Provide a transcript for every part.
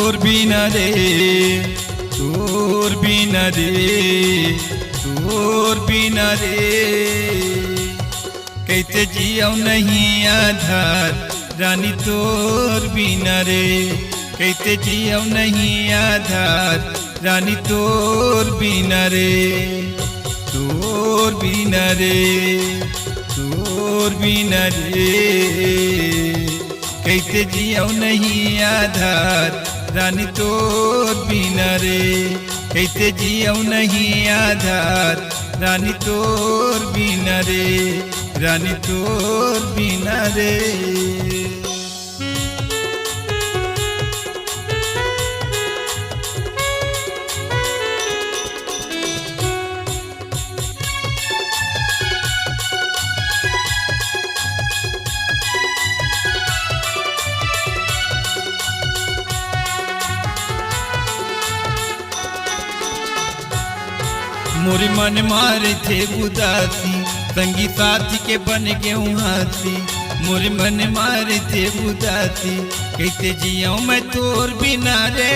तोर बिना रे तोर बिना रे तोर बिना रे कैसे जियो नहीं आधार रानी तोर बिना रे कैसे जियो नहीं आधार रानी तोर बिना रे तोर बिना रे तोर बिना रे कैसे जियो नहीं आधार रानी तोर बिना रे कैसे जियो नहीं आधार रानी तोर बिना रे रानी तोर बिना रे। मोरे मन मारे थे उदासी संगी साथी के बन गए हाथी मोरे मन मारे थे उदासी कैसे जियो मैं तोर बिना रे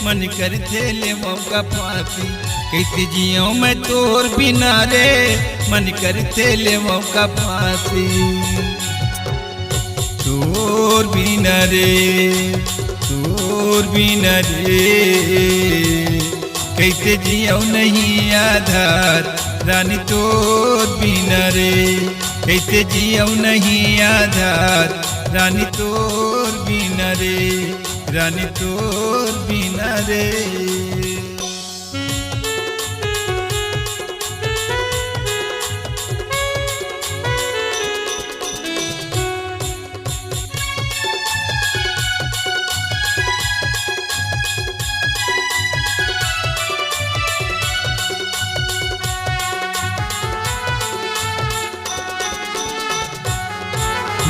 मन करते ले मौका फांसी कैसे जियो मैं तोर बिना रे मन करते ले मौका फांसी तोर बिना रे तोर बिना रे कैसे जियो नहीं आधार रानी तोर बिना रे कैसे जियो नहीं आधार रानी तोर बिना रे रानी तोर बिना रे।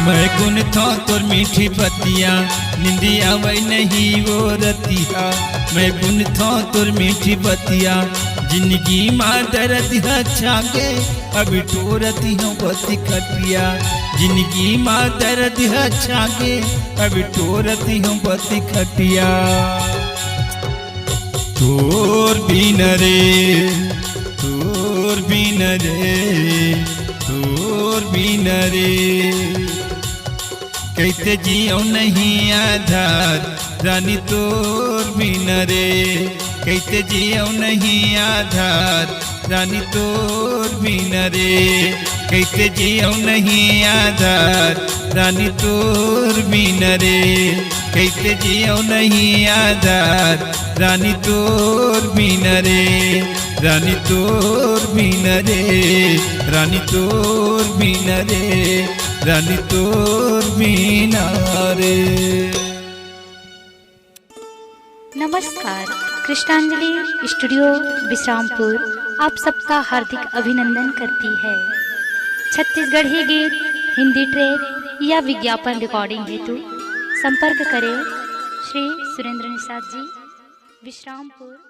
मैं गुन था तोर मीठी बतिया निंदिया वही नहीं वो रतिया मैं गुन था तोर मीठी बतिया जिंदगी माँ दर्द छागे अभी टोरती हूँ बती खटिया जिंदगी माँ दर्द छागे अभी टोरती हूँ बती खटिया तोर बिना रे तोर बिना रे तोर बिना रे कैसे जियो नहीं आधार रानी तोर बिना रे कैसे जियो नहीं आधार रानी तोर बिना रे कैसे जियो नहीं आधार रानी तोर बिना रे कैसे जियो नहीं आधार रानी तोर बिना रे रानी तोर बिना रे रानी तोर बिना रे रानी तोर बिना रे। नमस्कार, कृष्णांजलि स्टूडियो विश्रामपुर आप सबका हार्दिक अभिनंदन करती है। छत्तीसगढ़ी गीत हिंदी ट्रैक या विज्ञापन रिकॉर्डिंग हेतु संपर्क करें श्री सुरेंद्र निषाद जी, विश्रामपुर।